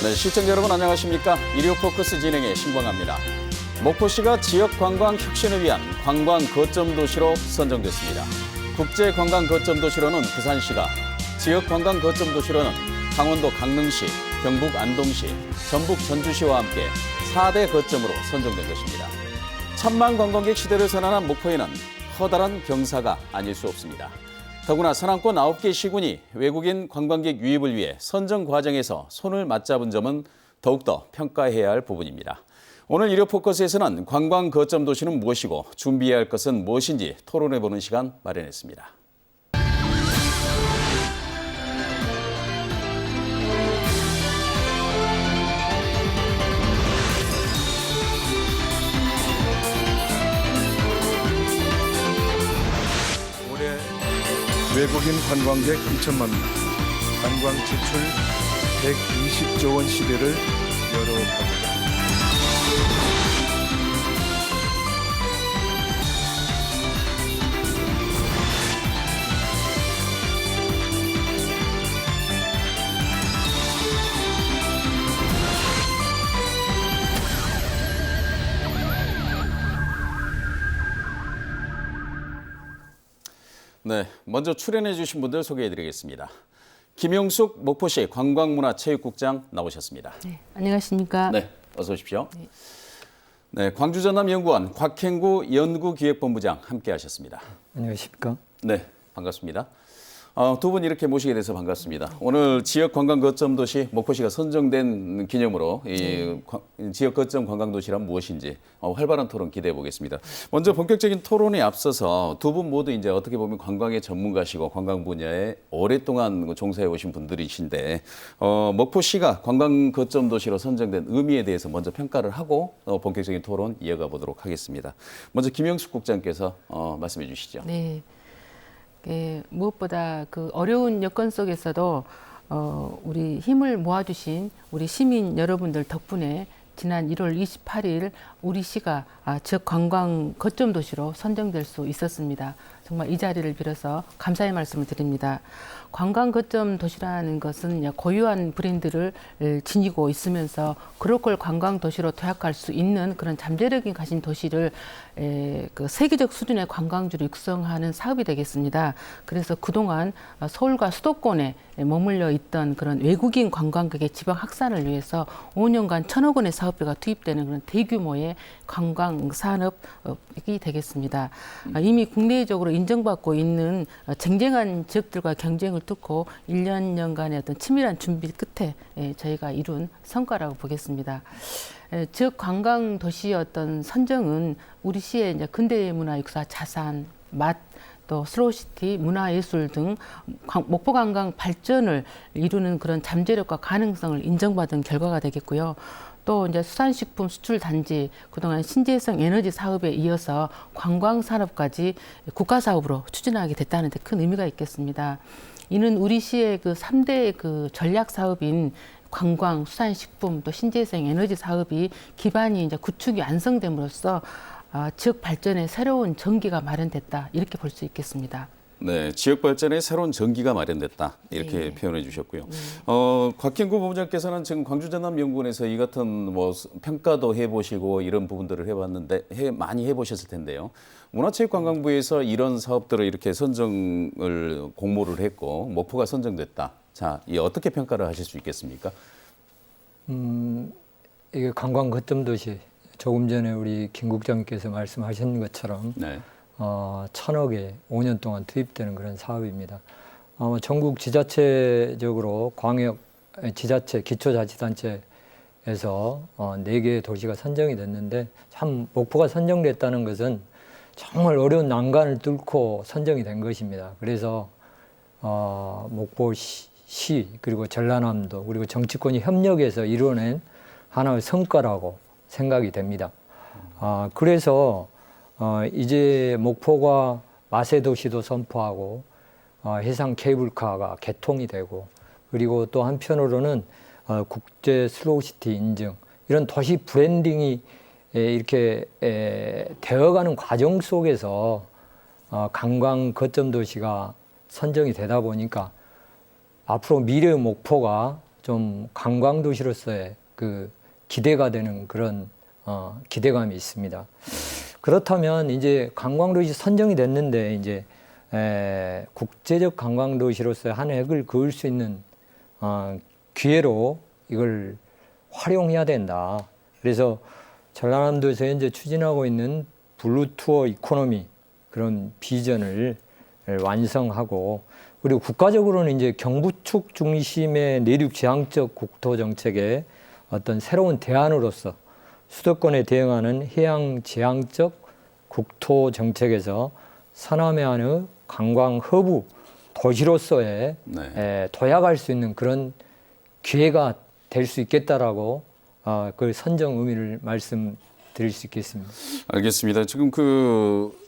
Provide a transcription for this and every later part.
네, 시청자 여러분 안녕하십니까? 일요포커스 진행의 신광합니다. 목포시가 지역관광 혁신을 위한 관광 거점 도시로 선정됐습니다. 국제관광 거점 도시로는 부산시가, 지역관광 거점 도시로는 강원도 강릉시, 경북 안동시, 전북 전주시와 함께 4대 거점으로 선정된 것입니다. 천만 관광객 시대를 선언한 목포에는 커다란 경사가 아닐 수 없습니다. 더구나 서남권 9개 시군이 외국인 관광객 유입을 위해 선정 과정에서 손을 맞잡은 점은 더욱더 평가해야 할 부분입니다. 오늘 일요포커스에서는 관광 거점 도시는 무엇이고 준비해야 할 것은 무엇인지 토론해보는 시간 마련했습니다. 외국인 관광객 2천만 명, 관광 지출 120조 원 시대를 열어갑니다. 네, 먼저 출연해 주신 분들 소개해드리겠습니다. 김용숙 목포시 관광문화체육국장 나오셨습니다. 네, 안녕하십니까? 네, 어서 오십시오. 네, 광주전남연구원 곽행구 연구기획본부장 함께하셨습니다. 안녕하십니까? 네, 반갑습니다. 두 분 이렇게 모시게 돼서 반갑습니다. 오늘 지역 관광 거점 도시 목포시가 선정된 기념으로 이 지역 거점 관광 도시란 무엇인지 활발한 토론 기대해 보겠습니다. 먼저 본격적인 토론에 앞서서 두 분 모두 이제 어떻게 보면 관광의 전문가시고 관광 분야에 오랫동안 종사해 오신 분들이신데 목포시가 관광 거점 도시로 선정된 의미에 대해서 먼저 평가를 하고 본격적인 토론 이어가 보도록 하겠습니다. 먼저 김영숙 국장께서 말씀해 주시죠. 네. 무엇보다 그 어려운 여건 속에서도 우리 힘을 모아주신 우리 시민 여러분들 덕분에 지난 1월 28일 우리 시가 지역 관광 거점 도시로 선정될 수 있었습니다. 정말 이 자리를 빌어서 감사의 말씀을 드립니다. 관광 거점 도시라는 것은 고유한 브랜드를 지니고 있으면서 글로컬 관광 도시로 도약할 수 있는 그런 잠재력이 가진 도시를 그 세계적 수준의 관광주를 육성하는 사업이 되겠습니다. 그래서 그동안 서울과 수도권에 머물러 있던 그런 외국인 관광객의 지방 확산을 위해서 5년간 1,000억 원의 사업비가 투입되는 그런 대규모의 관광 산업이 되겠습니다. 이미 국내적으로 인정받고 있는 쟁쟁한 지역들과 경쟁을 뚫고 1년간의 어떤 치밀한 준비 끝에 저희가 이룬 성과라고 보겠습니다. 지역 관광 도시의 어떤 선정은 우리 시의 이제 근대 문화 육사 자산, 맛, 또 슬로우시티, 문화예술 등 목포 관광 발전을 이루는 그런 잠재력과 가능성을 인정받은 결과가 되겠고요. 또 이제 수산식품 수출 단지, 그동안 신재생 에너지 사업에 이어서 관광 산업까지 국가 사업으로 추진하게 됐다는 데 큰 의미가 있겠습니다. 이는 우리 시의 그 3대 그 전략 사업인 관광, 수산식품, 또 신재생 에너지 사업이 기반이 이제 구축이 완성됨으로써 지역 발전의 새로운 전기가 마련됐다, 이렇게 볼 수 있겠습니다. 네, 지역 발전에 새로운 전기가 마련됐다, 이렇게 표현해 주셨고요. 곽행구 본부장께서는 지금 광주전남연구원에서 이 같은 뭐 평가도 해보시고 이런 부분들을 해봤는데 많이 해보셨을 텐데요. 문화체육관광부에서 이런 사업들을 이렇게 선정을 공모를 했고 목포가 선정됐다. 자, 이 어떻게 평가를 하실 수 있겠습니까? 이게 관광 거점 도시, 조금 전에 우리 김 국장님께서 말씀하신 것처럼 네. 1,000억에 5년 동안 투입되는 그런 사업입니다. 전국 지자체적으로 광역 지자체, 기초자치단체에서 4개의 도시가 선정이 됐는데 참 목포가 선정됐다는 것은 정말 어려운 난관을 뚫고 선정이 된 것입니다. 그래서 목포시 그리고 전라남도 그리고 정치권이 협력해서 이뤄낸 하나의 성과라고 생각이 됩니다. 그래서 이제 목포가 마세 도시도 선포하고 해상 케이블카가 개통이 되고, 그리고 또 한편으로는 국제 슬로우시티 인증, 이런 도시 브랜딩이 이렇게 되어가는 과정 속에서 관광 거점 도시가 선정이 되다 보니까 앞으로 미래의 목포가 좀 관광도시로서의 그 기대가 되는 그런 기대감이 있습니다. 그렇다면 이제 관광도시 선정이 됐는데 이제 국제적 관광도시로서의 한 획을 그을 수 있는 기회로 이걸 활용해야 된다. 그래서 전라남도에서 현재 추진하고 있는 블루투어 이코노미 그런 비전을 완성하고, 그리고 국가적으로는 이제 경부축 중심의 내륙 지향적 국토 정책의 어떤 새로운 대안으로서 수도권에 대응하는 해양 지향적 국토 정책에서 서남해안의 관광 허브 도시로서의 도약할 수 있는 그런 기회가 될 수 있겠다라고 그 선정 의미를 말씀드릴 수 있겠습니다. 알겠습니다. 지금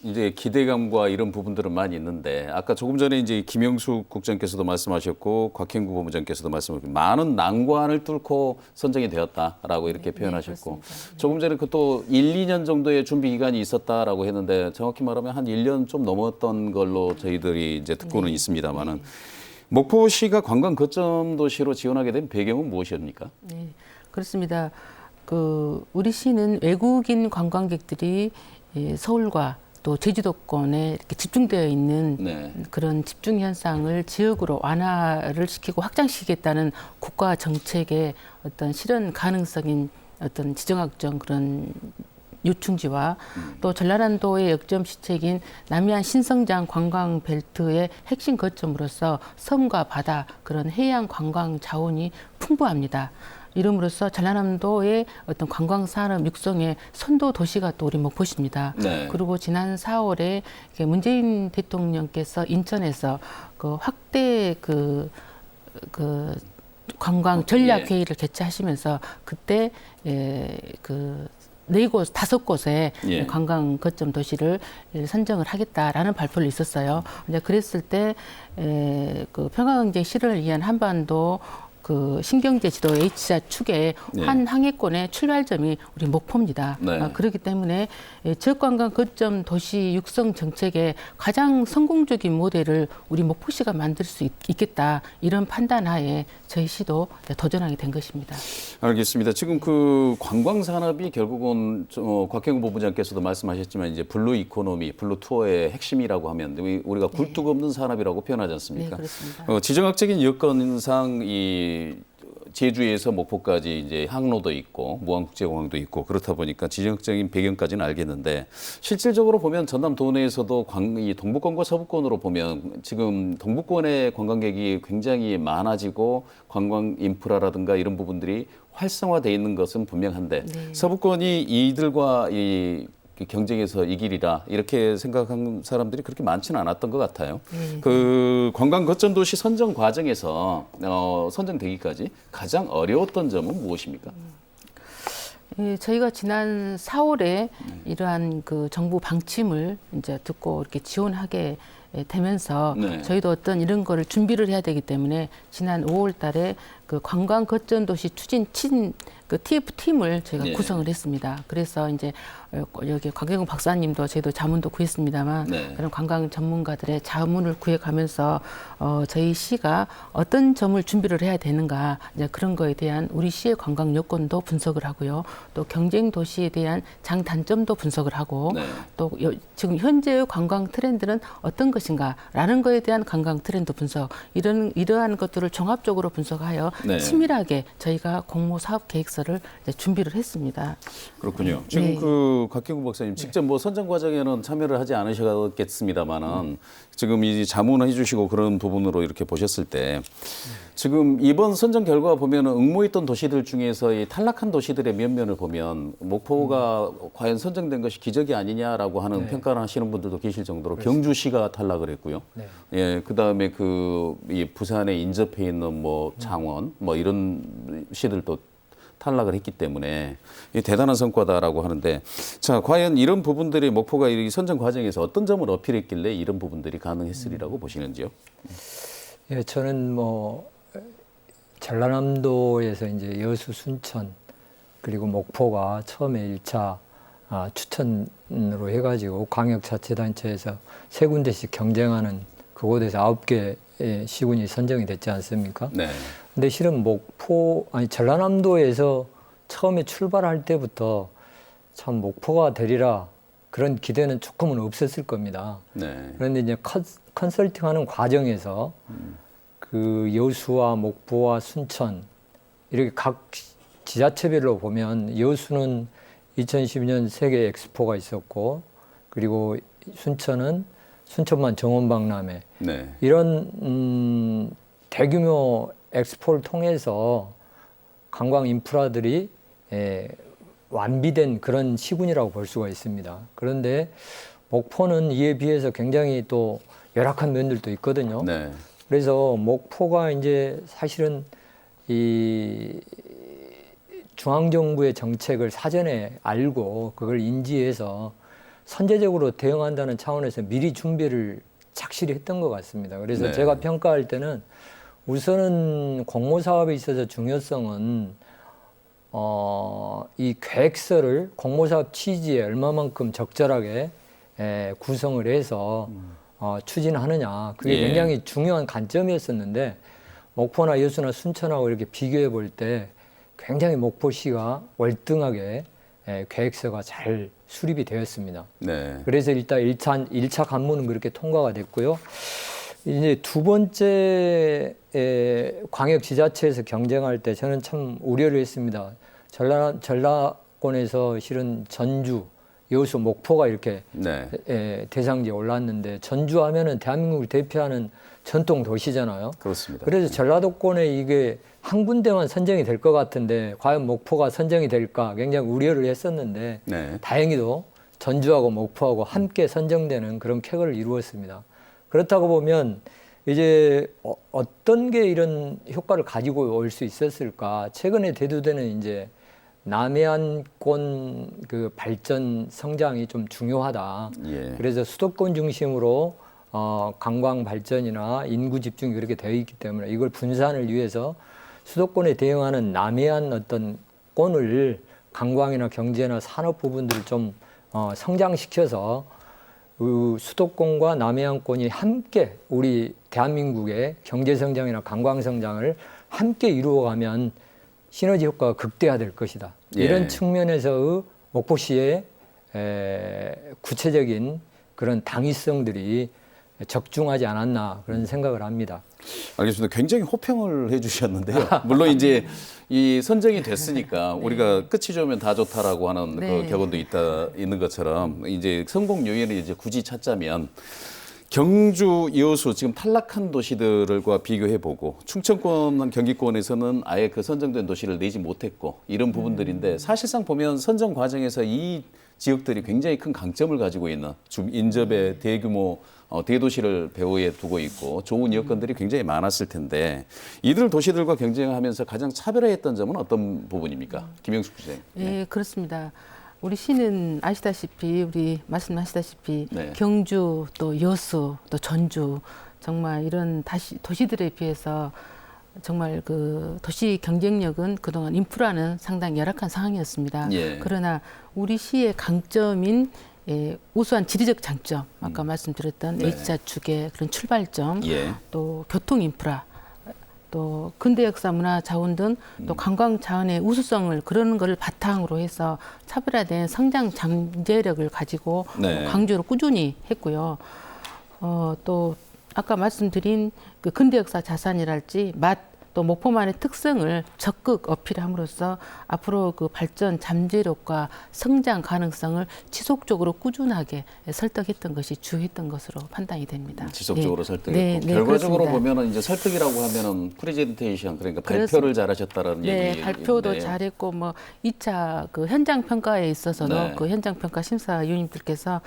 이제 기대감과 이런 부분들은 많이 있는데, 아까 조금 전에 이제 김영숙 국장께서도 말씀하셨고 곽형구 본부장께서도 말씀하셨고, 많은 난관을 뚫고 선정이 되었다라고 이렇게 표현하셨고, 조금 전에 또 1, 2년 정도의 준비 기간이 있었다라고 했는데, 정확히 말하면 한 1년 좀 넘었던 걸로 저희들이 이제 듣고는 있습니다만은, 목포시가 관광 거점 도시로 지원하게 된 배경은 무엇입니까? 네, 그렇습니다. 우리 시는 외국인 관광객들이 서울과 또 제주도권에 이렇게 집중되어 있는 그런 집중 현상을 지역으로 완화를 시키고 확장시키겠다는 국가 정책의 어떤 실현 가능성인 어떤 지정학적 그런 요충지와 또 전라남도의 역점 시책인 남해안 신성장 관광 벨트의 핵심 거점으로서 섬과 바다 그런 해양 관광 자원이 풍부합니다. 이름으로써 전라남도의 어떤 관광 산업 육성의 선도 도시가 또 우리 목포시입니다. 그리고 지난 4월에 문재인 대통령께서 인천에서 그 확대 관광 전략 회의를 개최하시면서 그때 네 곳, 5곳의 관광 거점 도시를 선정을 하겠다라는 발표를 있었어요. 이제 그랬을 때 그 평화경제 실현을 위한 한반도 신경제 지도 H자 축의 한 항해권의 출발점이 우리 목포입니다. 그렇기 때문에 지역관광 거점 도시 육성 정책의 가장 성공적인 모델을 우리 목포시가 만들 수 있겠다, 이런 판단하에 저희 시도 도전하게 된 것입니다. 알겠습니다. 지금 관광 산업이 결국은 곽형구 본부장께서도 말씀하셨지만 이제 블루 이코노미, 블루 투어의 핵심이라고 하면 우리가 굴뚝 없는 산업이라고 표현하지 않습니까? 네, 그렇습니다. 지정학적인 여건상 제주에서 목포까지 이제 항로도 있고 무안국제공항도 있고 그렇다 보니까 지정학적인 배경까지는 알겠는데, 실질적으로 보면 전남 도내에서도 이 동북권과 서북권으로 보면 지금 동북권의 관광객이 굉장히 많아지고 관광 인프라라든가 이런 부분들이 활성화되어 있는 것은 분명한데, 서북권이 이들과 경쟁에서 이기리라 이렇게 생각한 사람들이 그렇게 많지는 않았던 것 같아요. 관광 거점 도시 선정 과정에서 선정되기까지 가장 어려웠던 점은 무엇입니까? 저희가 지난 4월에 이러한 정부 방침을 이제 듣고 이렇게 지원하게 되면서 저희도 어떤 이런 거를 준비를 해야 되기 때문에 지난 5월달에 관광 거점 도시 추진 TF팀을 저희가 구성을 했습니다. 그래서 이제 여기 곽영국 박사님도 저희도 자문도 구했습니다만 그런 관광 전문가들의 자문을 구해가면서 저희 시가 어떤 점을 준비를 해야 되는가, 이제 그런 거에 대한 우리 시의 관광 여건도 분석을 하고요. 또 경쟁 도시에 대한 장단점도 분석을 하고 또 지금 현재의 관광 트렌드는 어떤 것인가라는 거에 대한 관광 트렌드 분석, 이러한 것들을 종합적으로 분석하여 치밀하게 저희가 공모 사업 계획서를 이제 준비를 했습니다. 그렇군요. 지금 곽경국 박사님 직접 선정 과정에는 참여를 하지 않으셨겠습니다만은 지금 이 자문해 주시고 그런 부분으로 이렇게 보셨을 때 지금 이번 선정 결과 보면 응모했던 도시들 중에서 이 탈락한 도시들의 면면을 보면 목포가 과연 선정된 것이 기적이 아니냐라고 하는 평가를 하시는 분들도 계실 정도로 경주시가 탈락을 했고요. 그다음에 이 부산에 인접해 있는 창원 이런 시들도 탈락을 했기 때문에 대단한 성과다라고 하는데, 자, 과연 이런 부분들이 목포가 이 선정 과정에서 어떤 점을 어필했길래 이런 부분들이 가능했으리라고 보시는지요? 저는 전라남도에서 이제 여수, 순천 그리고 목포가 처음에 1차 추천으로 해가지고 광역자치단체에서 3군데씩 경쟁하는 그곳에서 9개 시군이 선정이 됐지 않습니까? 네. 근데 실은 전라남도에서 처음에 출발할 때부터 참 목포가 되리라 그런 기대는 조금은 없었을 겁니다. 네. 그런데 이제 컨설팅하는 과정에서 그 여수와 목포와 순천 이렇게 각 지자체별로 보면 여수는 2012년 세계 엑스포가 있었고 그리고 순천은 순천만 정원박람회 네. 이런 대규모 엑스포를 통해서 관광 인프라들이 완비된 그런 시군이라고 볼 수가 있습니다. 그런데 목포는 이에 비해서 굉장히 또 열악한 면들도 있거든요. 네. 그래서 목포가 이제 사실은 이 중앙정부의 정책을 사전에 알고 그걸 인지해서 선제적으로 대응한다는 차원에서 미리 준비를 착실히 했던 것 같습니다. 그래서 네. 제가 평가할 때는 우선은 공모 사업에 있어서 중요성은 이 계획서를 공모 사업 취지에 얼마만큼 적절하게 구성을 해서 추진하느냐 그게 예. 굉장히 중요한 관점이었었는데 목포나 여수나 순천하고 이렇게 비교해 볼 때 굉장히 목포시가 월등하게 계획서가 잘 수립이 되었습니다. 네. 그래서 일단 1차 관문은 그렇게 통과가 됐고요. 이제 두 번째 광역지자체에서 경쟁할 때 저는 참 우려를 했습니다. 전라권에서 실은 전주, 여수, 목포가 이렇게 네. 대상지에 올랐는데 전주 하면은 대한민국을 대표하는 전통 도시잖아요. 그렇습니다. 그래서 전라도권에 이게 한 군데만 선정이 될 것 같은데 과연 목포가 선정이 될까 굉장히 우려를 했었는데 네. 다행히도 전주하고 목포하고 함께 선정되는 그런 쾌거를 이루었습니다. 그렇다고 보면 이제 어떤 게 이런 효과를 가지고 올 수 있었을까? 최근에 대두되는 이제 남해안권 그 발전 성장이 좀 중요하다. 예. 그래서 수도권 중심으로 관광 발전이나 인구 집중이 그렇게 되어 있기 때문에 이걸 분산을 위해서 수도권에 대응하는 남해안 어떤 권을 관광이나 경제나 산업 부분들을 좀 성장시켜서 그 수도권과 남해안권이 함께 우리 대한민국의 경제 성장이나 관광 성장을 함께 이루어가면 시너지 효과가 극대화될 것이다. 예. 이런 측면에서의 목포시의 구체적인 그런 당위성들이 적중하지 않았나 그런 생각을 합니다. 알겠습니다. 굉장히 호평을 해주셨는데요. 물론 이제 이 선정이 됐으니까 우리가 끝이 좋으면 다 좋다라고 하는 네. 그 격언도 있는 것처럼 이제 성공 요인을 이제 굳이 찾자면 경주, 여수 지금 탈락한 도시들과 비교해보고 충청권, 경기권에서는 아예 그 선정된 도시를 내지 못했고 이런 부분들인데 사실상 보면 선정 과정에서 이 지역들이 굉장히 큰 강점을 가지고 있는 인접의 대규모 대도시를 배후에 두고 있고 좋은 여건들이 굉장히 많았을 텐데 이들 도시들과 경쟁하면서 가장 차별화했던 점은 어떤 부분입니까? 김영숙 부장님. 예, 그렇습니다. 우리 시는 아시다시피 우리 말씀하시다시피 네. 경주 또 여수 또 전주 정말 이런 도시들에 비해서 정말 그 도시 경쟁력은 그동안 인프라는 상당히 열악한 상황이었습니다. 예. 그러나 우리 시의 강점인 우수한 지리적 장점, 아까 말씀드렸던 네. H자 축의 그런 출발점, 예. 또 교통 인프라, 또 근대 역사, 문화, 자원 등 또 관광 자원의 우수성을 그런 걸 바탕으로 해서 차별화된 성장 잠재력을 가지고 네. 강조를 꾸준히 했고요. 또 아까 말씀드린 그 근대 역사 자산이랄지 맛, 또 목포만의 특성을 적극 어필함으로써 앞으로 그 발전 잠재력과 성장 가능성을 지속적으로 꾸준하게 설득했던 것이 주요했던 것으로 판단이 됩니다. 지속적으로 네. 설득했고 네, 네, 결과적으로 그렇습니다. 보면은 이제 설득이라고 하면은 프레젠테이션 그러니까 그래서- 발표를 잘하셨다라는 네, 얘기. 발표도 잘했고 뭐 2차 그 현장 평가에 있어서도 네. 그 현장 평가 심사위원님들께서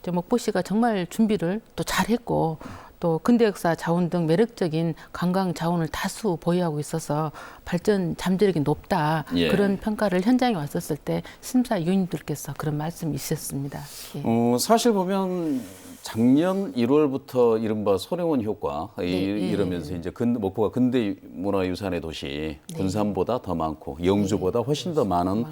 저 목포시가 정말 준비를 또 잘했고 또 근대 역사 자원 등 매력적인 관광 자원을 다수 보유하고 있어서 발전 잠재력이 높다. 예. 그런 평가를 현장에 왔었을 때 심사위원님들께서 그런 말씀이 있었습니다. 예. 사실 보면 작년 1월부터 이른바 소래원 효과 이러면서 예. 이제 목포가 근대 문화유산의 도시, 군산보다 더 많고 영주보다 훨씬 더 많은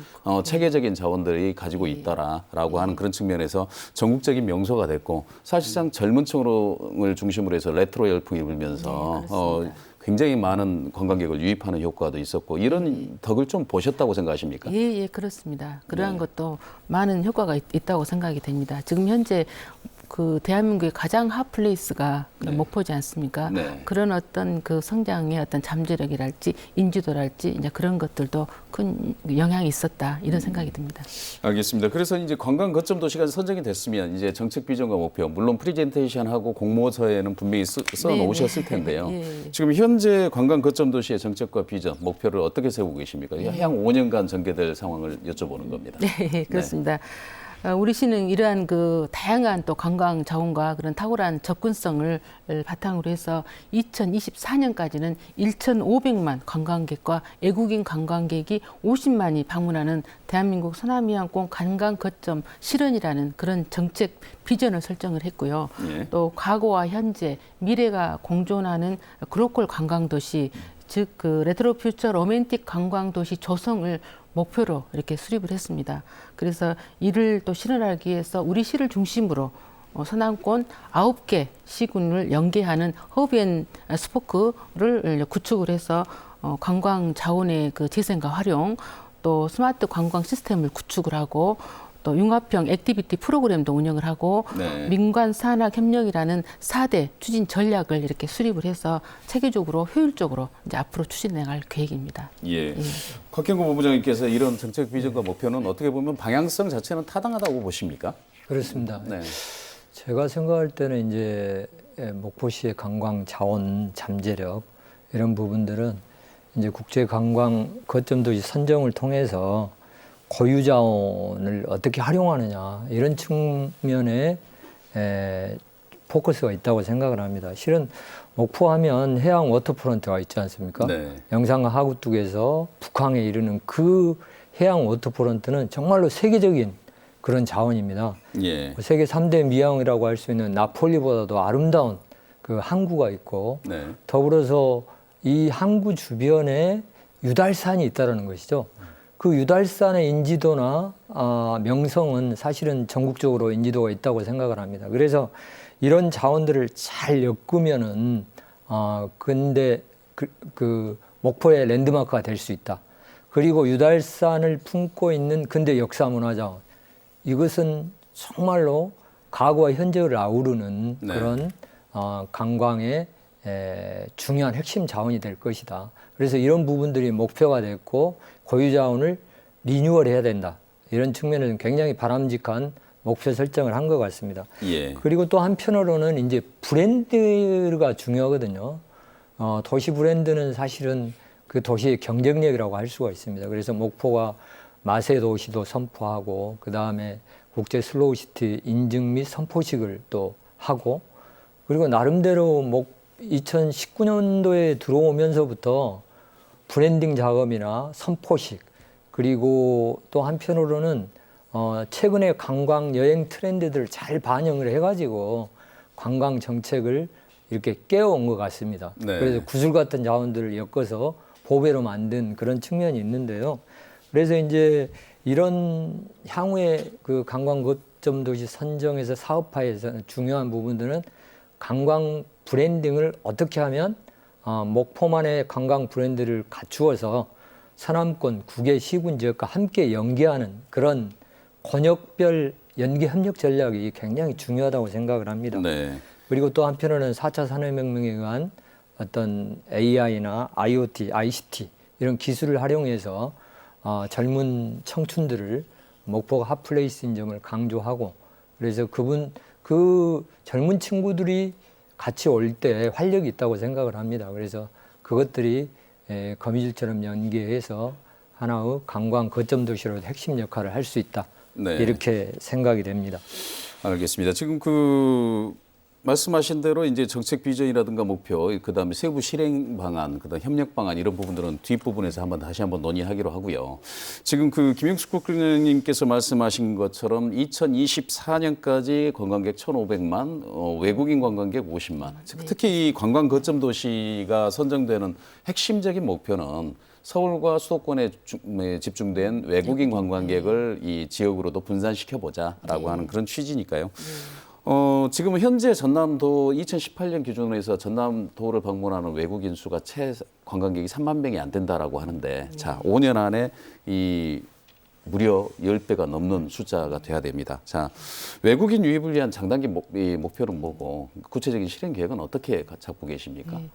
체계적인 자원들이 가지고 있다라고 하는 그런 측면에서 전국적인 명소가 됐고 사실상 젊은 층을 중심으로 해서 레트로 열풍이 불면서 굉장히 많은 관광객을 유입하는 효과도 있었고 이런 덕을 좀 보셨다고 생각하십니까? 예, 그렇습니다. 그러한 것도 많은 효과가 있다고 생각이 됩니다. 지금 현재 그 대한민국의 가장 핫플레이스가 목포지 않습니까? 네. 그런 어떤 그 성장의 어떤 잠재력이랄지 인지도랄지 이제 그런 것들도 큰 영향이 있었다 이런 생각이 듭니다. 알겠습니다. 그래서 이제 관광 거점 도시가 선정이 됐으면 이제 정책 비전과 목표, 물론 프리젠테이션하고 공모서에는 분명히 써 놓으셨을 텐데요. 예. 지금 현재 관광 거점 도시의 정책과 비전, 목표를 어떻게 세우고 계십니까? 향 5년간 전개될 상황을 여쭤보는 겁니다. 네, 그렇습니다. 우리 시는 이러한 그 다양한 또 관광 자원과 그런 탁월한 접근성을 바탕으로 해서 2024년까지는 1,500만 관광객과 외국인 관광객이 50만이 방문하는 대한민국 서남이항공 관광 거점 실현이라는 그런 정책 비전을 설정을 했고요. 예. 또 과거와 현재, 미래가 공존하는 글로컬 관광 도시, 즉 그 레트로 퓨처 로맨틱 관광 도시 조성을 목표로 이렇게 수립을 했습니다. 그래서 이를 또 실현하기 위해서 우리 시를 중심으로 서남권 9개 시군을 연계하는 허브앤스포크를 구축을 해서 관광 자원의 그 재생과 활용, 또 스마트 관광 시스템을 구축을 하고 또 융합형 액티비티 프로그램도 운영을 하고 민관 산학 협력이라는 4대 추진 전략을 이렇게 수립을 해서 체계적으로 효율적으로 이제 앞으로 추진해 나갈 계획입니다. 예. 곽경구 본부장님께서 이런 정책 비전과 목표는 어떻게 보면 방향성 자체는 타당하다고 보십니까? 그렇습니다. 네. 제가 생각할 때는 이제 목포시의 관광 자원 잠재력 이런 부분들은 이제 국제 관광 거점 도시 선정을 통해서 고유 자원을 어떻게 활용하느냐 이런 측면에 포커스가 있다고 생각을 합니다. 실은 목포하면 해양 워터프런트가 있지 않습니까? 네. 영산과 하구뚝에서 북항에 이르는 그 해양 워터프런트는 정말로 세계적인 그런 자원입니다. 예. 세계 3대 미항이라고 할 수 있는 나폴리보다도 아름다운 그 항구가 있고 네. 더불어서 이 항구 주변에 유달산이 있다는 것이죠. 그 유달산의 인지도나 명성은 사실은 전국적으로 인지도가 있다고 생각을 합니다. 그래서 이런 자원들을 잘 엮으면은 근데 그 목포의 랜드마크가 될 수 있다. 그리고 유달산을 품고 있는 근대 역사 문화 자원 이것은 정말로 과거와 현재를 아우르는 그런 관광의 중요한 핵심 자원이 될 것이다. 그래서 이런 부분들이 목표가 됐고 고유 자원을 리뉴얼해야 된다. 이런 측면에는 굉장히 바람직한 목표 설정을 한 것 같습니다. 예. 그리고 또 한편으로는 이제 브랜드가 중요하거든요. 도시 브랜드는 사실은 그 도시의 경쟁력이라고 할 수가 있습니다. 그래서 목포가 마세 도시도 선포하고 그 다음에 국제 슬로우시티 인증 및 선포식을 또 하고 그리고 나름대로 2019년도에 들어오면서부터 브랜딩 작업이나 선포식 그리고 또 한편으로는 최근에 관광 여행 트렌드들을 잘 반영을 해가지고 관광 정책을 이렇게 깨워온 것 같습니다. 네. 그래서 구슬 같은 자원들을 엮어서 보배로 만든 그런 측면이 있는데요. 그래서 이제 이런 향후에 그 관광 거점 도시 선정에서 사업화에서 중요한 부분들은 관광 브랜딩을 어떻게 하면 목포만의 관광 브랜드를 갖추어서 서남권 9개 시군 지역과 함께 연계하는 그런 권역별 연계 협력 전략이 굉장히 중요하다고 생각을 합니다. 네. 그리고 또 한편으로는 4차 산업혁명에 의한 어떤 AI나 IoT, ICT 이런 기술을 활용해서 젊은 청춘들을 목포가 핫플레이스인 점을 강조하고 그래서 그 젊은 친구들이 같이 올 때 활력이 있다고 생각을 합니다. 그래서 그것들이 거미줄처럼 연계해서 하나의 관광 거점 도시로 핵심 역할을 할 수 있다. 네. 이렇게 생각이 됩니다. 알겠습니다. 지금 그 말씀하신 대로 이제 정책 비전이라든가 목표, 그다음에 세부 실행 방안, 그다음 협력 방안 이런 부분들은 뒷부분에서 다시 한번 논의하기로 하고요. 지금 그 김영숙 국장님께서 말씀하신 것처럼 2024년까지 관광객 1,500만, 외국인 관광객 50만. 특히 이 관광 거점 도시가 선정되는 핵심적인 목표는 서울과 수도권에 집중된 외국인 관광객을 이 지역으로도 분산시켜 보자라고 하는 그런 취지니까요. 지금 현재 전남도 2018년 기준으로 해서 전남도를 방문하는 외국인 수가 관광객이 3만 명이 안 된다라고 하는데 자, 5년 안에 이 무려 10배가 넘는 숫자가 돼야 됩니다. 자, 외국인 유입을 위한 장단기 목표는 뭐고 구체적인 실행 계획은 어떻게 잡고 계십니까? 네.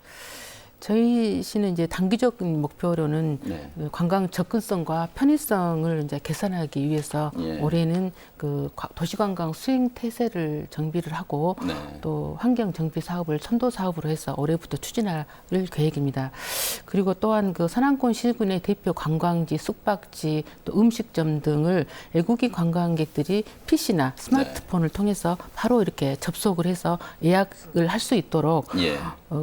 저희 시는 이제 단기적인 목표로는 네. 관광 접근성과 편의성을 이제 개선하기 위해서 예. 올해는 그 도시관광 수행 태세를 정비를 하고 네. 또 환경 정비 사업을 선도 사업으로 해서 올해부터 추진할 계획입니다. 그리고 또한 그 서남권 시군의 대표 관광지, 숙박지, 또 음식점 등을 외국인 관광객들이 PC나 스마트폰을 통해서 바로 이렇게 접속을 해서 예약을 할 수 있도록 예.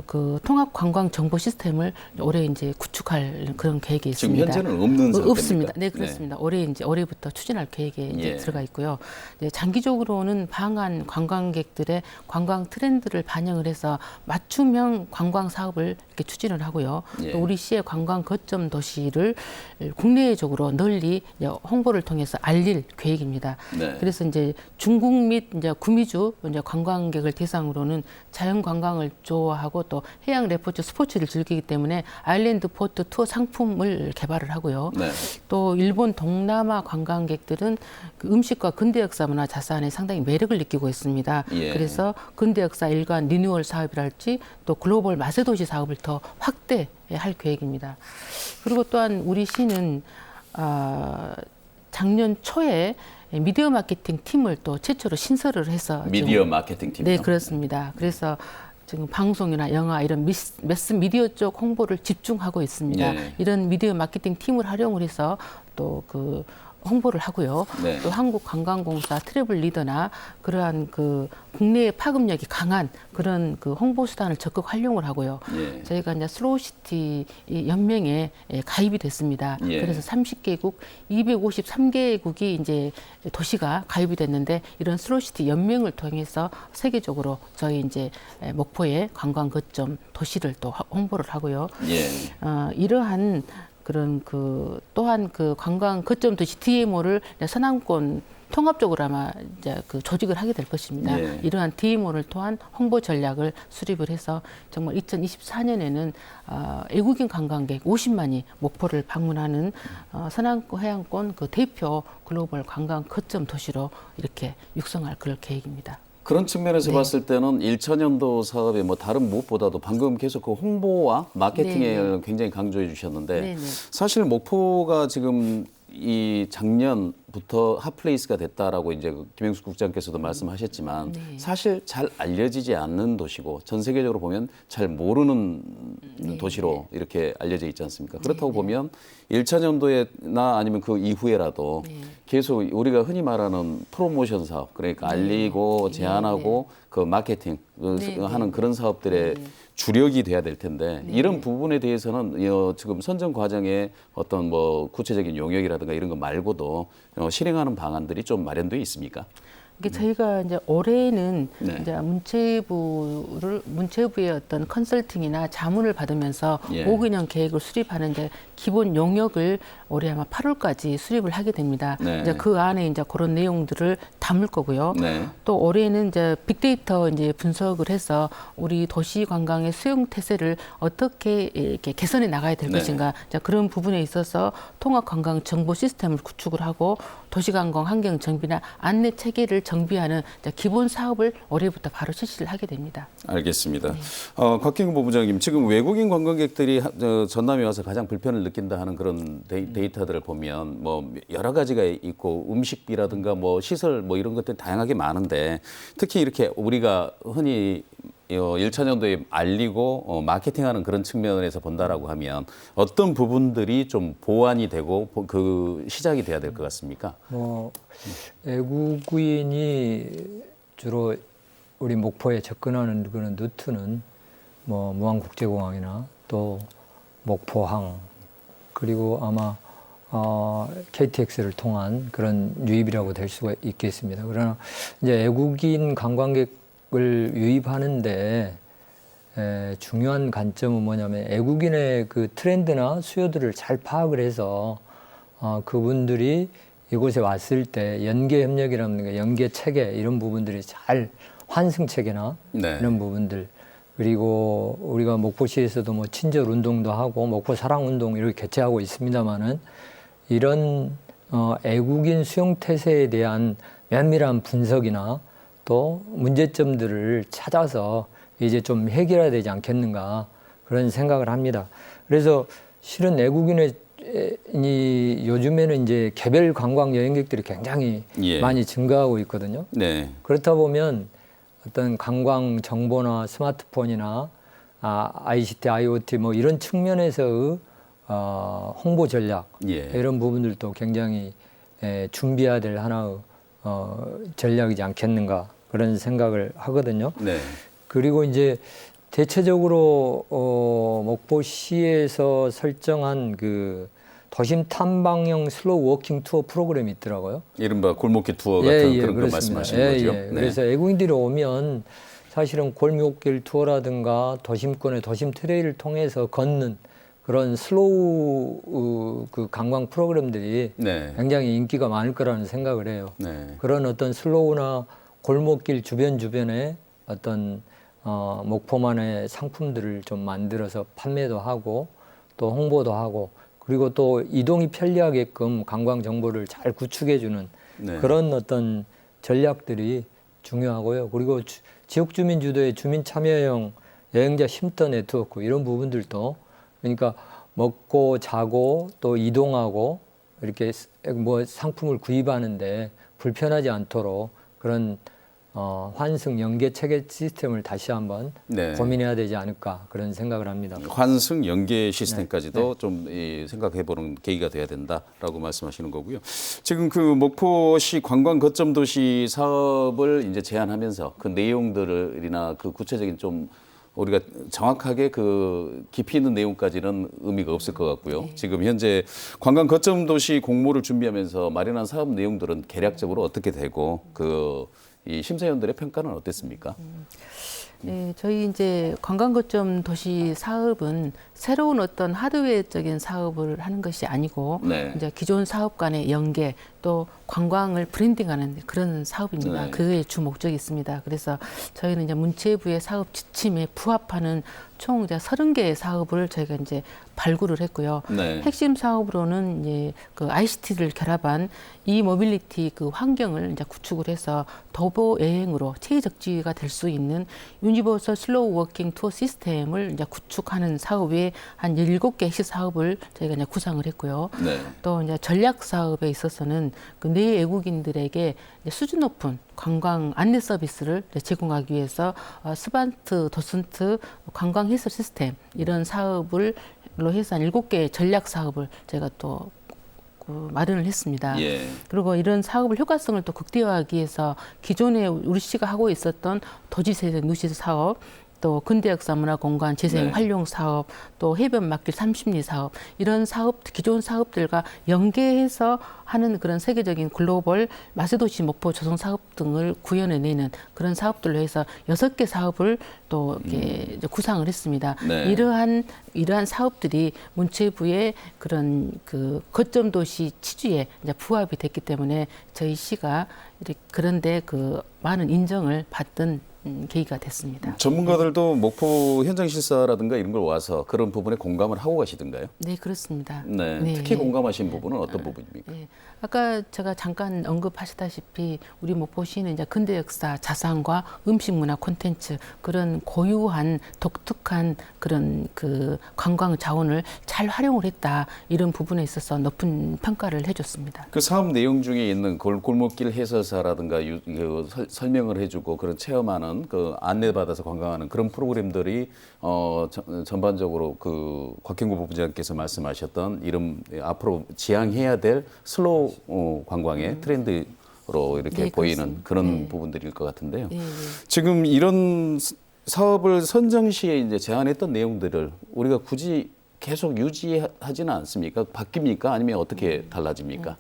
그 통합 관광 정보 시스템을 올해 이제 구축할 그런 계획이 지금 있습니다. 현재는 없는 상태입니까? 없습니다. 네, 그렇습니다. 올해부터 추진할 계획에 이제 예. 들어가 있고요. 이제 장기적으로는 방한 관광객들의 관광 트렌드를 반영을 해서 맞춤형 관광 사업을 이렇게 추진을 하고요. 예. 또 우리 시의 관광 거점 도시를 국내적으로 널리 이제 홍보를 통해서 알릴 계획입니다. 네. 그래서 이제 중국 및 이제 구미주 이제 관광객을 대상으로는 자연 관광을 좋아하고 또 해양 레포츠 스포츠를 즐기기 때문에 아일랜드 포트 투어 상품을 개발을 하고요. 네. 또 일본 동남아 관광객들은 그 음식과 근대 역사 문화 자산에 상당히 매력을 느끼고 있습니다. 예. 그래서 근대 역사 일관 리뉴얼 사업이랄지 또 글로벌 마세 도시 사업을 더 확대할 계획입니다. 그리고 또한 우리 시는 작년 초에 미디어 마케팅 팀을 또 최초로 신설을 해서 미디어 마케팅 팀이요? 네, 그렇습니다. 그래서 지금 방송이나 영화 이런 매스 미디어 쪽 홍보를 집중하고 있습니다. 예. 이런 미디어 마케팅 팀을 활용을 해서 또 그 홍보를 하고요. 네. 또 한국관광공사 트래블 리더나 그러한 그 국내의 파급력이 강한 그런 그 홍보 수단을 적극 활용을 하고요. 예. 저희가 이제 슬로우시티 연맹에 가입이 됐습니다. 예. 그래서 30개국, 253개국이 이제 도시가 가입이 됐는데 이런 슬로우시티 연맹을 통해서 세계적으로 저희 이제 목포의 관광 거점 도시를 또 홍보를 하고요. 예. 이러한 그런 그 또한 그 관광 거점 도시 DMO를 서남권 통합적으로 아마 이제 그 조직을 하게 될 것입니다. 예. 이러한 DMO를 통한 홍보 전략을 수립을 해서 정말 2024년에는 외국인 관광객 50만이 목포를 방문하는 서남권 해안권 그 대표 글로벌 관광 거점 도시로 이렇게 육성할 그럴 계획입니다. 그런 측면에서 네. 봤을 때는 1차년도 사업의 뭐 다른 무엇보다도 방금 계속 그 홍보와 마케팅에 네. 굉장히 강조해 주셨는데 네, 네. 사실 목포가 지금 이 작년부터 핫플레이스가 됐다라고 이제 김영숙 국장께서도 말씀하셨지만 네. 사실 잘 알려지지 않는 도시고 전 세계적으로 보면 잘 모르는 도시로 이렇게 알려져 있지 않습니까? 그렇다고 보면 1차년도에나 아니면 그 이후에라도 계속 우리가 흔히 말하는 프로모션 사업 그러니까 알리고 제안하고 그 마케팅 하는 그런 사업들의 주력이 돼야 될 텐데 이런 부분에 대해서는 지금 선정 과정에 어떤 뭐 구체적인 용역이라든가 이런 거 말고도 실행하는 방안들이 좀 마련돼 있습니까? 이게 저희가 이제 올해는 네. 이제 문체부의 어떤 컨설팅이나 자문을 받으면서 예. 5개년 계획을 수립하는 이제 기본 용역을 올해 아마 8월까지 수립을 하게 됩니다. 네. 이제 그 안에 이제 그런 내용들을 담을 거고요. 네. 또 올해는 이제 빅데이터 이제 분석을 해서 우리 도시 관광의 수용 태세를 어떻게 이렇게 개선해 나가야 될 네. 것인가 이제 그런 부분에 있어서 통합 관광 정보 시스템을 구축을 하고 도시 관광 환경 정비나 안내 체계를 정비하는 이제 기본 사업을 올해부터 바로 실시를 하게 됩니다. 알겠습니다. 곽경근 본부장님, 지금 외국인 관광객들이 전남에 와서 가장 불편을 느낀다 하는 그런 데이터들을 보면 뭐 여러 가지가 있고 음식비라든가 뭐 시설 뭐 이런 것들 다양하게 많은데 특히 이렇게 우리가 흔히 1차년도에 알리고 마케팅하는 그런 측면에서 본다라고 하면 어떤 부분들이 좀 보완이 되고 그 시작이 돼야 될 것 같습니까? 뭐 외국인이 주로 우리 목포에 접근하는 그런 루트는 뭐 무안국제공항이나 또 목포항 그리고 아마 KTX를 통한 그런 유입이라고 될 수가 있겠습니다. 그러나 이제 외국인 관광객을 유입하는데 중요한 관점은 뭐냐면 외국인의 그 트렌드나 수요들을 잘 파악을 해서 그분들이 이곳에 왔을 때 연계 협력이라는 연계 체계 이런 부분들이 잘 환승 체계나 네. 이런 부분들 그리고 우리가 목포시에서도 뭐 친절 운동도 하고 목포 사랑 운동 이렇게 개최하고 있습니다만은 이런 외국인 수용 태세에 대한 면밀한 분석이나 또 문제점들을 찾아서 이제 좀 해결해야 되지 않겠는가 그런 생각을 합니다. 그래서 실은 외국인의 요즘에는 이제 개별 관광 여행객들이 굉장히 예. 많이 증가하고 있거든요. 네. 그렇다 보면 어떤 관광 정보나 스마트폰이나 ICT, IoT 뭐 이런 측면에서의 홍보 전략 예. 이런 부분들도 굉장히 준비해야 될 하나의 전략이지 않겠는가 그런 생각을 하거든요. 네. 그리고 이제 대체적으로 목포시에서 설정한 그 도심 탐방형 슬로우 워킹 투어 프로그램이 있더라고요. 이른바 골목길 투어 같은 그런 거 그렇습니다. 말씀하시는 거죠. 네. 그래서 외국인들이 오면 사실은 골목길 투어라든가 도심권의 도심 트레일을 통해서 걷는 그런 슬로우 그 관광 프로그램들이 네. 굉장히 인기가 많을 거라는 생각을 해요. 네. 그런 어떤 슬로우나 골목길 주변에 어떤 목포만의 상품들을 좀 만들어서 판매도 하고 또 홍보도 하고 그리고 또 이동이 편리하게끔 관광 정보를 잘 구축해주는 네. 그런 어떤 전략들이 중요하고요. 그리고 지역 주민 주도의 주민 참여형 여행자 쉼터 네트워크 이런 부분들도 그러니까 먹고 자고 또 이동하고 이렇게 뭐 상품을 구입하는데 불편하지 않도록 그런 환승 연계 체계 시스템을 다시 한번 네. 고민해야 되지 않을까 그런 생각을 합니다. 환승 연계 시스템까지도 네. 좀 생각해보는 계기가 돼야 된다라고 말씀하시는 거고요. 지금 그 목포시 관광 거점 도시 사업을 이제 제안하면서 그 내용들이나 그 구체적인 좀 우리가 정확하게 그 깊이 있는 내용까지는 의미가 없을 것 같고요. 지금 현재 관광 거점 도시 공모를 준비하면서 마련한 사업 내용들은 개략적으로 어떻게 되고 이 심사위원들의 평가는 어땠습니까? 네, 저희 이제 관광거점 도시 사업은 새로운 어떤 하드웨어적인 사업을 하는 것이 아니고 네. 이제 기존 사업 간의 연계 또 관광을 브랜딩하는 그런 사업입니다. 네. 그게 주 목적이 있습니다. 그래서 저희는 이제 문체부의 사업 지침에 부합하는 총 이제 30개의 사업을 저희가 이제 발굴을 했고요. 네. 핵심 사업으로는 이제 그 ICT를 결합한 이 모빌리티 그 환경을 이제 구축을 해서 도보 여행으로 체의적지가 될 수 있는 유니버설 슬로우 워킹 투어 시스템을 이제 구축하는 사업 외에 한 17개 핵심 사업을 저희가 이제 구상을 했고요. 네. 또 이제 전략 사업에 있어서는 그 내 외국인들에게 수준 높은 관광 안내 서비스를 제공하기 위해서 스반트, 도슨트 관광 해설 시스템 이런 사업을 해서 한 7개의 전략 사업을 제가 또 마련을 했습니다. 예. 그리고 이런 사업을 효과성을 또 극대화하기 위해서 기존에 우리 시가 하고 있었던 도지세대 누시 사업 또 근대역사 문화공간 재생 네. 활용 사업, 또 해변 막길 30리 사업 이런 사업 기존 사업들과 연계해서 하는 그런 세계적인 글로벌 마세도시 목포 조성 사업 등을 구현해내는 그런 사업들로 해서 6개 사업을 또 이렇게 이제 구상을 했습니다. 네. 이러한 사업들이 문체부의 그런 그 거점 도시 취지에 이제 부합이 됐기 때문에 저희 시가 그런데 그 많은 인정을 받던 계기가 됐습니다. 전문가들도 목포 현장 실사라든가 이런 걸 와서 그런 부분에 공감을 하고 가시던가요? 네, 그렇습니다. 네. 네. 특히 공감하신 부분은 어떤 부분입니까? 예. 아까 제가 잠깐 언급하시다시피 우리 목포시는 이제 근대 역사, 자산과 음식 문화 콘텐츠 그런 고유한 독특한 그런 그 관광 자원을 잘 활용을 했다. 이런 부분에 있어서 높은 평가를 해줬습니다. 그 사업 내용 중에 있는 골목길 해설사라든가 설명을 해주고 그런 체험하는 그 안내받아서 관광하는 그런 프로그램들이 전반적으로 그 곽형구 본부장께서 말씀하셨던 이런 앞으로 지향해야 될 슬로우 관광의 트렌드 이렇게 네, 보이는 그렇습니다. 그런 네. 부분들일 것 같은데요. 예, 예. 지금 이런 사업을 선정 시에 이제 제안했던 내용들을 우리가 굳이 계속 유지하지는 않습니까? 바뀝니까? 아니면 어떻게 달라집니까?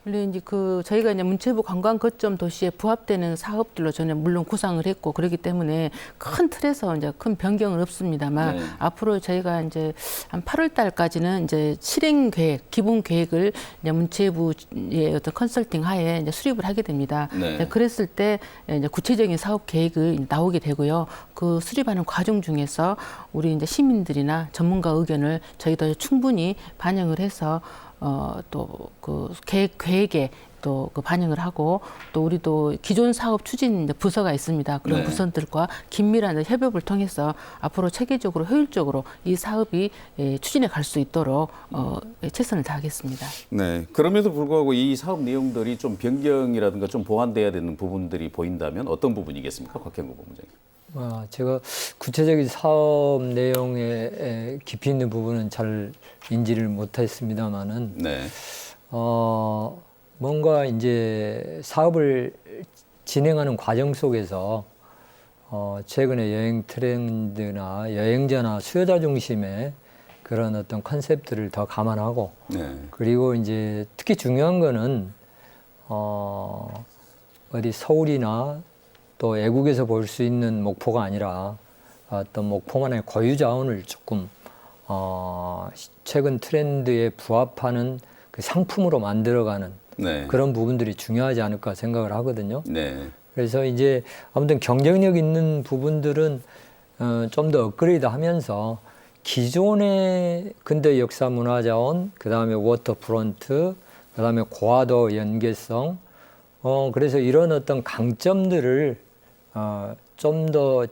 원래 이제 저희가 이제 문체부 관광 거점 도시에 부합되는 사업들로 저는 물론 구상을 했고 그렇기 때문에 큰 틀에서 이제 큰 변경은 없습니다만 네. 앞으로 저희가 이제 한 8월 달까지는 이제 실행 계획, 기본 계획을 이제 문체부의 어떤 컨설팅 하에 이제 수립을 하게 됩니다. 네. 이제 그랬을 때 이제 구체적인 사업 계획이 나오게 되고요. 그 수립하는 과정 중에서 우리 이제 시민들이나 전문가 의견을 저희도 충분히 반영을 해서 또 그 계획에 또 그 반영을 하고 또 우리도 기존 사업 추진 부서가 있습니다. 그런 네. 부서들과 긴밀한 협업을 통해서 앞으로 체계적으로 효율적으로 이 사업이 추진해 갈 수 있도록 최선을 다하겠습니다. 네. 그럼에도 불구하고 이 사업 내용들이 좀 변경이라든가 좀 보완돼야 되는 부분들이 보인다면 어떤 부분이겠습니까? 곽형구 본부장님. 제가 구체적인 사업 내용에 깊이 있는 부분은 잘 인지를 못했습니다만은 네. 뭔가 이제 사업을 진행하는 과정 속에서 최근에 여행 트렌드나 여행자나 수요자 중심의 그런 어떤 컨셉들을 더 감안하고 네. 그리고 이제 특히 중요한 거는 어디 서울이나 또 외국에서 볼 수 있는 목포가 아니라 어떤 목포만의 고유 자원을 조금 최근 트렌드에 부합하는 그 상품으로 만들어가는 네. 그런 부분들이 중요하지 않을까 생각을 하거든요. 네. 그래서 이제 아무튼 경쟁력 있는 부분들은 좀 더 업그레이드 하면서 기존의 근대 역사 문화자원, 그 다음에 워터프론트, 그 다음에 고화도 연계성, 그래서 이런 어떤 강점들을 좀 더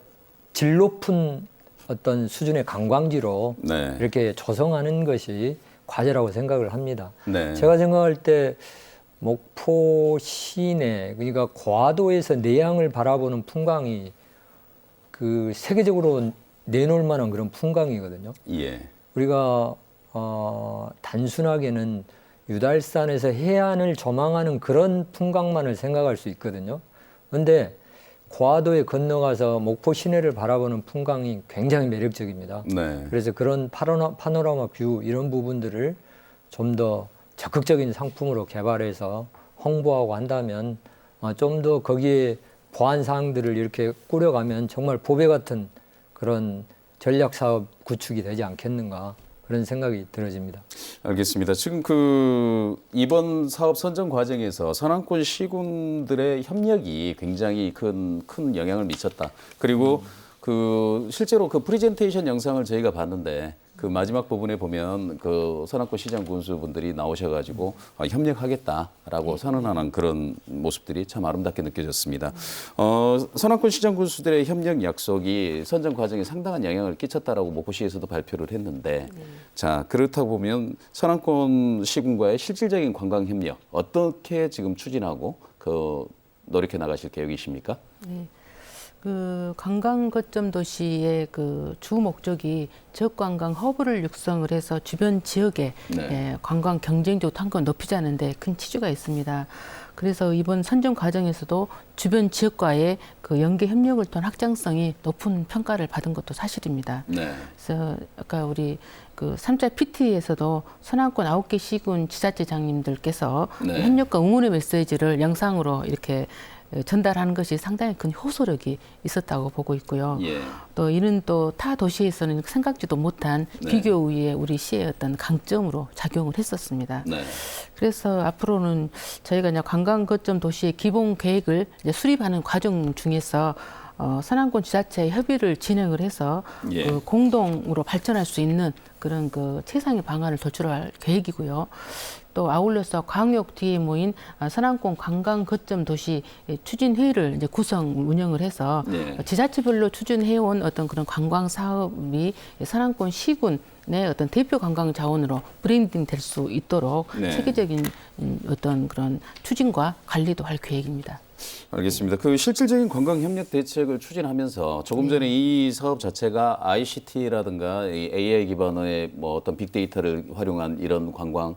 질 높은 어떤 수준의 관광지로 네. 이렇게 조성하는 것이 과제라고 생각을 합니다. 네. 제가 생각할 때 목포 시내, 그러니까 고화도에서 내양을 바라보는 풍광이 그 세계적으로 내놓을 만한 그런 풍광이거든요. 예. 우리가 단순하게는 유달산에서 해안을 조망하는 그런 풍광만을 생각할 수 있거든요. 그런데 고화도에 건너가서 목포 시내를 바라보는 풍광이 굉장히 매력적입니다. 네. 그래서 그런 파노라마 뷰 이런 부분들을 좀 더 적극적인 상품으로 개발해서 홍보하고 한다면 좀 더 거기에 보완 사항들을 이렇게 꾸려가면 정말 보배 같은 그런 전략 사업 구축이 되지 않겠는가 그런 생각이 들어집니다. 알겠습니다. 지금 이번 사업 선정 과정에서 서남권 시군들의 협력이 굉장히 큰 영향을 미쳤다. 그리고 실제로 그 프레젠테이션 영상을 저희가 봤는데 그 마지막 부분에 보면 그 서남권 시장 군수분들이 나오셔가지고 협력하겠다라고 선언하는 그런 모습들이 참 아름답게 느껴졌습니다. 서남권 시장 군수들의 협력 약속이 선정 과정에 상당한 영향을 끼쳤다라고 목포시에서도 발표를 했는데, 자 그렇다 보면 서남권 시군과의 실질적인 관광 협력 어떻게 지금 추진하고 노력해 나가실 계획이십니까? 네. 관광 거점 도시의 주 목적이 지역 관광 허브를 육성을 해서 주변 지역의 네. 관광 경쟁적 상권 높이자는데 큰 취지가 있습니다. 그래서 이번 선정 과정에서도 주변 지역과의 연계 협력을 통한 확장성이 높은 평가를 받은 것도 사실입니다. 네. 그래서 아까 우리 3차 PT에서도 서남권 9개 시군 지자체장님들께서 네. 협력과 응원의 메시지를 영상으로 이렇게 전달하는 것이 상당히 큰 효소력이 있었다고 보고 있고요. 예. 또 이는 또 타 도시에서는 생각지도 못한 네. 비교 우위의 우리 시의 어떤 강점으로 작용을 했었습니다. 네. 그래서 앞으로는 저희가 이제 관광 거점 도시의 기본 계획을 이제 수립하는 과정 중에서 서남권 지자체의 협의를 진행을 해서 예. 공동으로 발전할 수 있는 그런 최상의 방안을 도출할 계획이고요. 또 아울러서 광역 뒤에 모인 서남권 관광 거점 도시 추진 회의를 이제 운영을 해서 네. 지자체별로 추진해온 어떤 그런 관광 사업이 서남권 시군의 어떤 대표 관광 자원으로 브랜딩 될 수 있도록 네. 체계적인 어떤 그런 추진과 관리도 할 계획입니다. 알겠습니다. 실질적인 관광 협력 대책을 추진하면서 조금 전에 이 사업 자체가 ICT라든가 AI 기반의 어떤 빅데이터를 활용한 이런 관광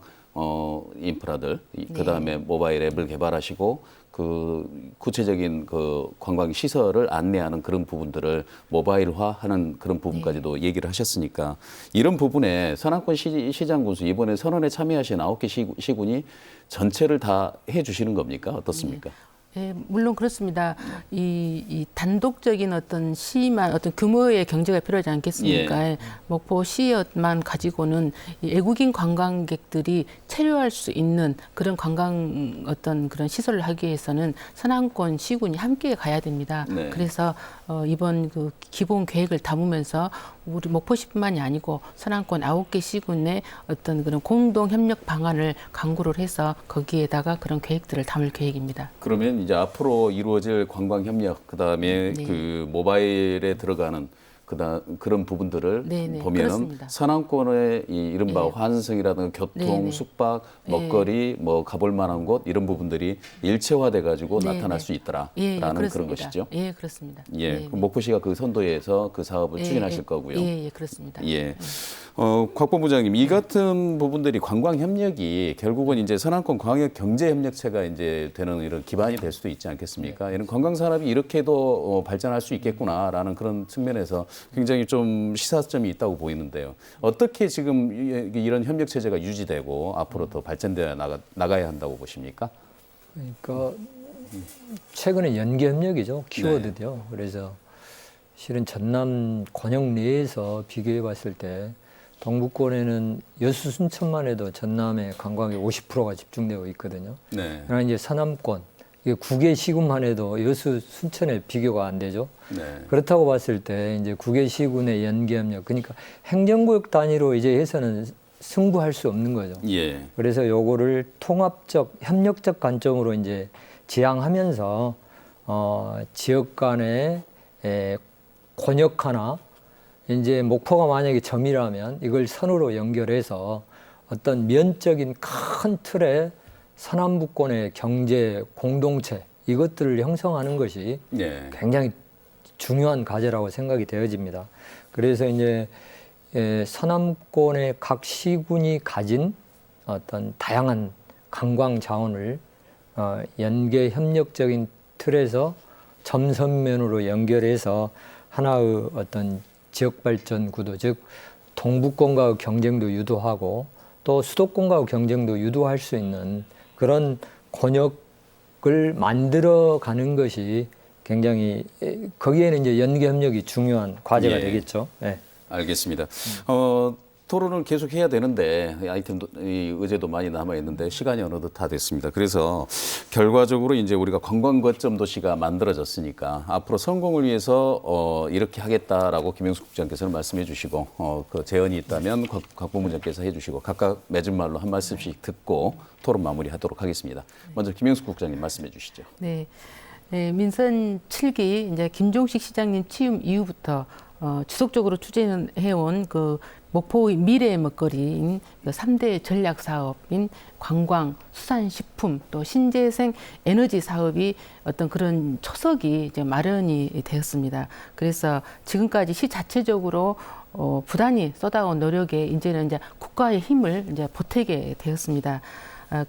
인프라들, 그 다음에 모바일 앱을 개발하시고 그 구체적인 그 관광 시설을 안내하는 그런 부분들을 모바일화하는 그런 부분까지도 얘기를 하셨으니까 이런 부분에 서남권 시장 군수 이번에 선언에 참여하신 9개 시군이 전체를 다 해주시는 겁니까? 어떻습니까? 예, 물론 그렇습니다. 이 단독적인 어떤 시만 어떤 규모의 경제가 필요하지 않겠습니까? 예. 목포시만 가지고는 이 외국인 관광객들이 체류할 수 있는 그런 관광 어떤 그런 시설을 하기 위해서는 서남권 시군이 함께 가야 됩니다. 네. 그래서 이번 그 기본 계획을 담으면서 우리 목포시뿐만이 아니고 서남권 9개 시군의 어떤 그런 공동 협력 방안을 강구를 해서 거기에다가 그런 계획들을 담을 계획입니다. 그러면 이제 앞으로 이루어질 관광 협력, 그다음에 네. 그 모바일에 들어가는 그런 부분들을 네, 네, 보면은 그렇습니다. 서남권의 이 이른바 네. 환승이라든가 교통, 네, 네. 숙박, 먹거리, 뭐 가볼 만한 곳 이런 부분들이 일체화돼 가지고 네, 나타날 네. 수 있더라라는 예, 그런 그렇습니다. 것이죠. 예, 그렇습니다. 예, 네, 그럼 목포시가 그 선도에서 그 사업을 예, 추진하실 예, 거고요. 예, 예, 그렇습니다. 예. 곽 본부장님, 이 같은 부분들이 관광 협력이 결국은 이제 서남권 광역 경제 협력체가 이제 되는 이런 기반이 될 수도 있지 않겠습니까? 이런 관광 산업이 이렇게도 발전할 수 있겠구나라는 그런 측면에서 굉장히 좀 시사점이 있다고 보이는데요. 어떻게 지금 이런 협력 체제가 유지되고 앞으로 더 발전되어 나가야 한다고 보십니까? 그러니까 최근에 연계 협력이죠. 키워드죠. 그래서 실은 전남 권역 내에서 비교해 봤을 때 동부권에는 여수 순천만 해도 전남의 관광의 50%가 집중되어 있거든요. 네. 그러나 이제 서남권 이게 9개 시군만 해도 여수 순천에 비교가 안 되죠. 네. 그렇다고 봤을 때 이제 9개 시군의 연계 협력, 그러니까 행정구역 단위로 이제 해서는 승부할 수 없는 거죠. 예. 그래서 요거를 통합적 협력적 관점으로 이제 지향하면서 지역 간의 권역 하나, 이제 목포가 만약에 점이라면 이걸 선으로 연결해서 어떤 면적인 큰 틀의 서남부권의 경제 공동체 이것들을 형성하는 것이 예. 굉장히 중요한 과제라고 생각이 되어집니다. 그래서 이제 서남권의 각 시군이 가진 어떤 다양한 관광 자원을 연계 협력적인 틀에서 점선면으로 연결해서 하나의 어떤 지역 발전 구도, 즉 동부권과의 경쟁도 유도하고 또 수도권과의 경쟁도 유도할 수 있는 그런 권역을 만들어가는 것이 굉장히 거기에는 이제 연계 협력이 중요한 과제가 예. 되겠죠. 네. 알겠습니다. 토론을 계속 해야 되는데 아이템도 이 의제도 많이 남아 있는데 시간이 어느덧 다 됐습니다. 그래서 결과적으로 이제 우리가 관광 거점 도시가 만들어졌으니까 앞으로 성공을 위해서 이렇게 하겠다라고 김영숙 국장께서는 말씀해 주시고 그 제언이 있다면 곽 본부장께서 해 주시고 각각 맺은 말로 한 말씀씩 듣고 토론 마무리하도록 하겠습니다. 먼저 김영숙 국장님 말씀해 주시죠. 네. 네, 민선 7기 이제 김종식 시장님 취임 이후부터 지속적으로 추진해온 그 목포의 미래의 먹거리인 그 3대 전략 사업인 관광, 수산식품, 또 신재생 에너지 사업이 어떤 그런 초석이 이제 마련이 되었습니다. 그래서 지금까지 시 자체적으로 부단히 쏟아온 노력에 이제는 이제 국가의 힘을 이제 보태게 되었습니다.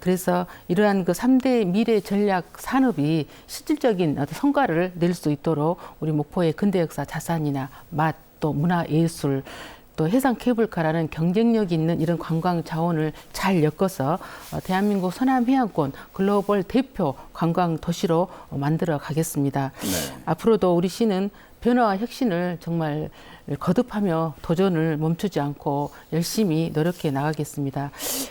그래서 이러한 그 3대 미래 전략 산업이 실질적인 어떤 성과를 낼 수 있도록 우리 목포의 근대 역사 자산이나 맛, 또 문화 예술, 또 해상 케이블카라는 경쟁력 있는 이런 관광 자원을 잘 엮어서 대한민국 서남 해안권 글로벌 대표 관광 도시로 만들어 가겠습니다. 네. 앞으로도 우리 시는 변화와 혁신을 정말 거듭하며 도전을 멈추지 않고 열심히 노력해 나가겠습니다.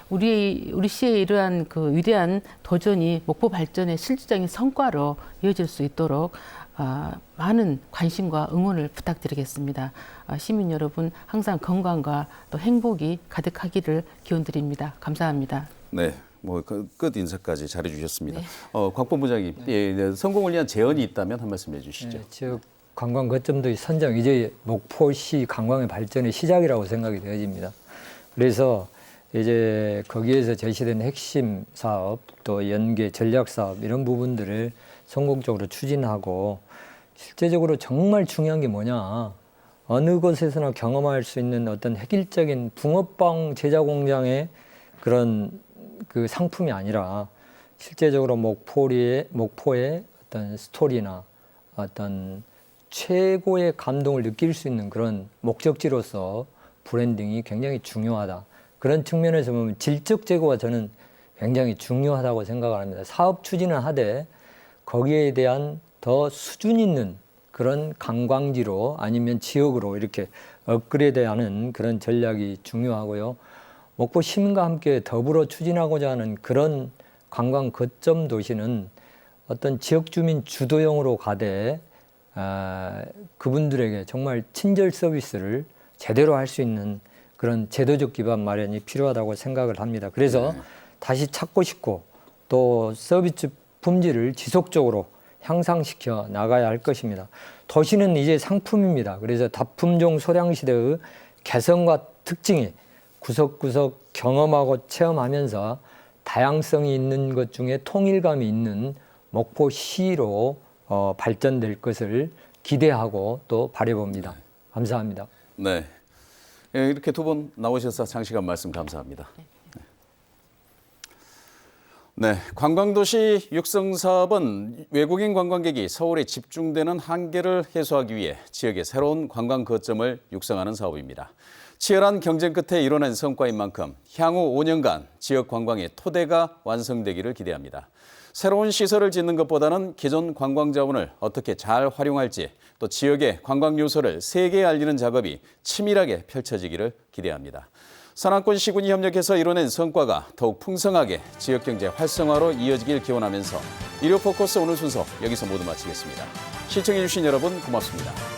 우리 시의 이러한 그 위대한 도전이 목포 발전의 실질적인 성과로 이어질 수 있도록 많은 관심과 응원을 부탁드리겠습니다. 시민 여러분 항상 건강과 또 행복이 가득하기를 기원드립니다. 감사합니다. 네. 뭐 끝 인사까지 잘해 주셨습니다. 곽 본부장님, 예, 성공을 위한 제언이 있다면 한 말씀 해주시죠. 즉 관광 거점도의 선정 이제 목포시 관광의 발전의 시작이라고 생각이 되어집니다. 그래서 이제 거기에서 제시된 핵심 사업 또 연계 전략 사업 이런 부분들을 성공적으로 추진하고 실제적으로 정말 중요한 게 뭐냐, 어느 곳에서나 경험할 수 있는 어떤 획일적인 붕어빵 제작 공장의 그런 그 상품이 아니라 실제적으로 목포의 어떤 스토리나 어떤 최고의 감동을 느낄 수 있는 그런 목적지로서 브랜딩이 굉장히 중요하다. 그런 측면에서 보면 질적 제고가 저는 굉장히 중요하다고 생각을 합니다. 사업 추진을 하되 거기에 대한 더 수준 있는 그런 관광지로 아니면 지역으로 이렇게 업그레이드하는 그런 전략이 중요하고요. 목포 시민과 함께 더불어 추진하고자 하는 그런 관광 거점 도시는 어떤 지역 주민 주도형으로 가되 그분들에게 정말 친절 서비스를 제대로 할 수 있는 그런 제도적 기반 마련이 필요하다고 생각을 합니다. 그래서 다시 찾고 싶고 또 서비스 품질을 지속적으로 향상시켜 나가야 할 것입니다. 도시는 이제 상품입니다. 그래서 다품종 소량시대의 개성과 특징이 구석구석 경험하고 체험하면서 다양성이 있는 것 중에 통일감이 있는 목포시로 발전될 것을 기대하고 또 바라봅니다. 감사합니다. 네. 이렇게 두 분 나오셔서 장시간 말씀 감사합니다. 네, 관광도시 육성 사업은 외국인 관광객이 서울에 집중되는 한계를 해소하기 위해 지역의 새로운 관광 거점을 육성하는 사업입니다. 치열한 경쟁 끝에 이뤄낸 성과인 만큼 향후 5년간 지역 관광의 토대가 완성되기를 기대합니다. 새로운 시설을 짓는 것보다는 기존 관광 자원을 어떻게 잘 활용할지 또 지역의 관광 요소를 세계에 알리는 작업이 치밀하게 펼쳐지기를 기대합니다. 산악군 시군이 협력해서 이뤄낸 성과가 더욱 풍성하게 지역경제 활성화로 이어지길 기원하면서 일요 포커스 오늘 순서 여기서 모두 마치겠습니다. 시청해주신 여러분 고맙습니다.